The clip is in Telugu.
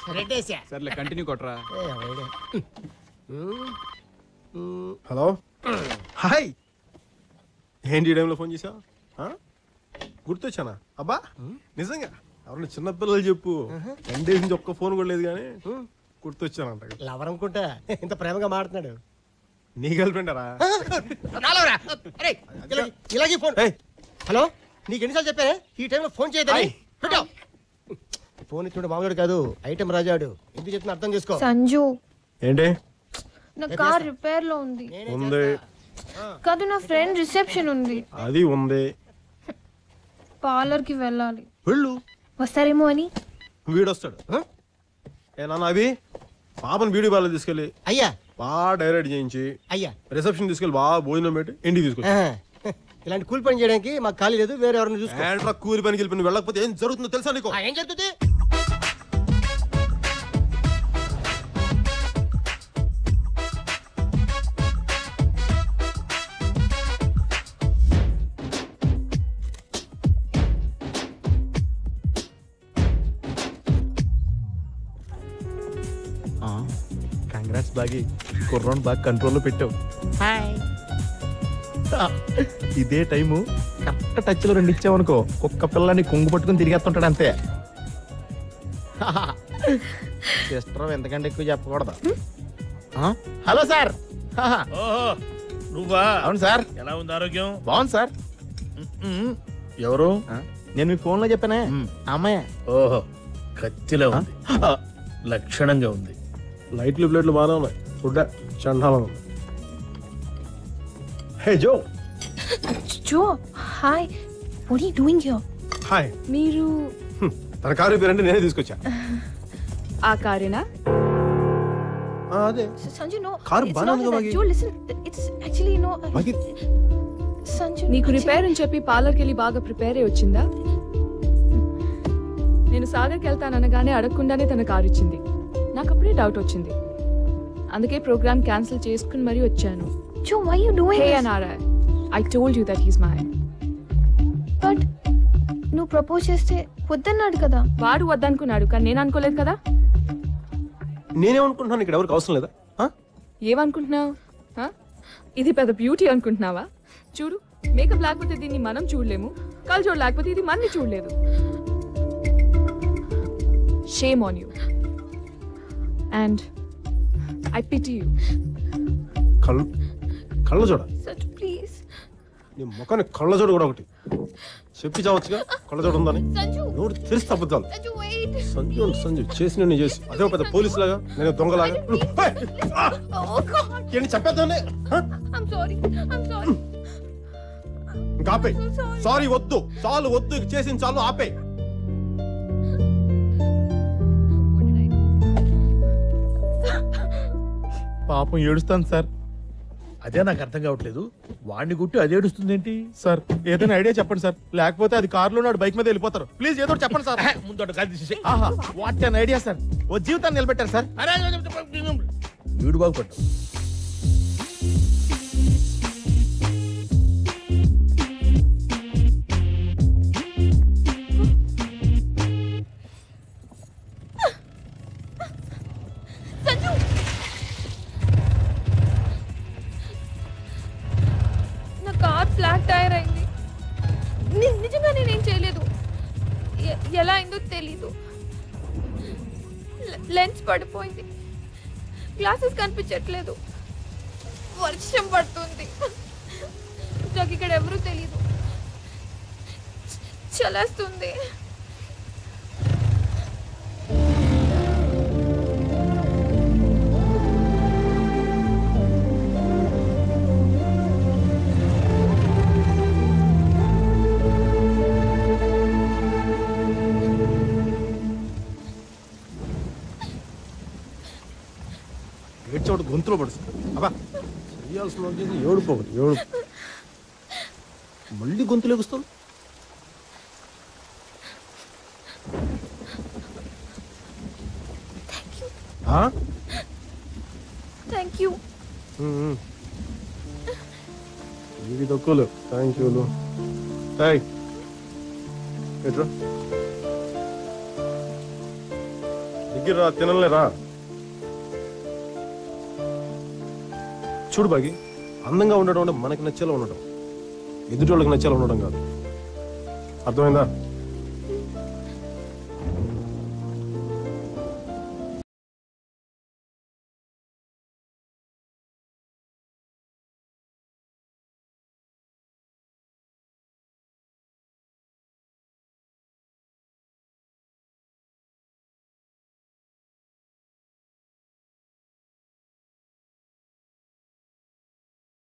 సర్లే కంటిన్యూ కొట్రా. హలో హాయ్, ఏంటి ఈ టైంలో ఫోన్ చేసావు? గుర్తొచ్చానా? అబ్బా నిజంగా ఎవరన్నా చిన్నపిల్లలు చెప్పు. 10 days నుంచి ఒక్క ఫోన్ కూడా లేదు కానీ గుర్తొచ్చానంట. లవర్ అనుకుంటా ఇంత ప్రేమగా మాడుతున్నాడు. నీ గర్ల్ ఫ్రెండరా? ఇలాగే ఫోన్. హలో, నీకు ఎన్నిసార్లు చెప్పా ఈ టైంలో ఫోన్ చేయదని? ఫోన్ ఇచ్చుంటే మామూలు కాదు, ఐటమ్ రాజాడు. ఎందుకు చెప్తున్నా అర్థం చేసుకో. సంజు, ఏంటి? నా కార్ రిపేర్ లో ఉంది. ఉంది కాదు, నా ఫ్రెండ్ రిసెప్షన్ ఉంది. అది ఉంది. పార్లర్ కి వెళ్ళాలి. వెళ్ళు, వస్తారేమో అని. వీడొస్తాడు. ఏ నాన్న, అవి పాపని బ్యూటీ పార్లర్ తీసుకెళ్ళి అయ్యా బాగా డైరెక్ట్ చేయించి అయ్యా రిసెప్షన్ తీసుకెళ్ళి బాగా భోజనం పెట్టి ఇంటికి తీసుకొచ్చి. ఇలాంటి కూలి పని చేయడానికి మాకు ఖాళీ లేదు, వేరే ఎవరిని చూసుకో. కూలి పనికి వెళ్ళి నువ్వు వెళ్ళకపోతే ఏం జరుగుతుందో తెలుసా నీకు? ఏం జరుగుతుంది? కంగ్రాట్స్ బాగి, కుర్రోని బాగా కంట్రోల్లో పెట్టావు. ఇదే టైము కరెక్ట్ టచ్ లో 2 ఇచ్చావనుకో, కుక్క పిల్లని కొంగు పట్టుకుని తిరిగేస్తుంటాడు అంతే. సిస్టర్ ఎంతకంటే ఎక్కువ చెప్పకూడదు. Hello sir. నువ్వా? అవును సార్. ఎలా ఉంది ఆరోగ్యం? బాగుంది సార్. ఎవరు? నేను మీ ఫోన్ లో చెప్పానే, అమ్మాయి. ఓహో, కత్తిలో ఉంది, లక్షణంగా ఉంది. లైట్లు ప్లేట్లు బాగానే ఉన్నాయి, ఫుడ్ చండాలం ఉంది. Hey Jo. Jo, hi. What are you doing here? Hi. మీరు తన కారు రిపేర్ అంటే నేనే తీసుకొచ్చా. ఆ కారేనా? అదే. సంజు, నో. కారు బాగానే ఉంది బాగి. జో, లిసన్, ఇట్స్ యాక్చువల్లీ నో. బాగి, సంజు, నీకు రిపేర్ అని చెప్పి పార్లర్కి వెళ్ళి బాగా ప్రిపేర్ అయి వచ్చిందా? నేను సాగర్కి వెళ్తాననగానే అడగకుండానే తన కారు ఇచ్చింది. నాకు అప్పుడే డౌట్ వచ్చింది, అందుకే ప్రోగ్రామ్ క్యాన్సిల్ చేసుకుని మరీ వచ్చాను. జో, why you doing Hey this? Anara, I told you that he's mine. But నువ్వు ప్రపోజ్ చేస్తే వద్దన్నాడు కదా. వాడు వద్దనుకున్నాడు, కానీ నేను అనుకోలేదు కదా. నేనేమనుకుంటున్నాను, ఇక్కడ ఎవరికి అవసరం లేదా? ఏమనుకుంటున్నావు? ఇది పెద్ద బ్యూటీ అనుకుంటున్నావా? చూడు, మేకప్ లేకపోతే దీన్ని మనం చూడలేము, కళ్ళజోడు లేకపోతే ఇది మనని చూడలేదు. Shame on you. And I pity you. కళ్ళ చూడ. సంజు, ప్లీజ్. నీ ముఖాన్ని కళ్ళ చూడ కూడా ఒకటి చెప్పి చావచ్చుగా, కళ్ళ చూడ ఉందని. సంజు, నోరు తెలిసి తప్పదాలు. సంజు, వెయిట్. సంజు అంటే సంజు చేసి నేను చేసి అదే పెద్ద పోలీసు లాగా, నేను దొంగలాగా. Oh God. ఏంటి చెప్పేద్దానే? I'm sorry. ఇంకా ఆపే. సారీ వద్దు, చాలు వద్దు, చేసిన చాలు, ఆపే. పాపం ఏడుస్తాను సార్. అదే నాకు అర్థం కావట్లేదు, వాడిని గుట్టి అది ఏడుస్తుందేంటి? సార్ ఏదైనా ఐడియా చెప్పండి సార్, లేకపోతే అది కారులో నాడు బైక్ మీద వెళ్ళిపోతారు. ప్లీజ్ ఏదో చెప్పండి సార్. ముందు కాదు తీసేసి. ఆహా, వాట్ an ఐడియా సార్. ఓ జీవితాన్ని నిలబెట్టారు సార్. వీడు బాగుపడ్డావు. నా కార్ ఫ్లాట్ టైర్ అయింది. నిజంగా నేనేం చేయలేదు. ఎలా అయిందో తెలీదు. లెన్స్ పడిపోయింది, గ్లాసెస్ కనిపించట్లేదు, వర్షం పడుతుంది, నాకు ఇక్కడ ఎవరూ తెలీదు, చలేస్తుంది. ఏడ్చోడు గొంతులో పడుతుంది. అబ్బా చేయాల్సిన చేసి ఏడుపోకూడదు, ఏడుపు మళ్ళీ గొంతులు ఎగుస్తాను. Thank you. ఇది తక్కువలు థ్యాంక్ యూలు. ఎట్రా దగ్గర రా తినలేరా చూడు బాగి అందంగా ఉండడం అంటే మనకి నచ్చేలా ఉండడం ఎదుటోళ్ళకి నచ్చేలా ఉండడం కాదు అర్థమైందా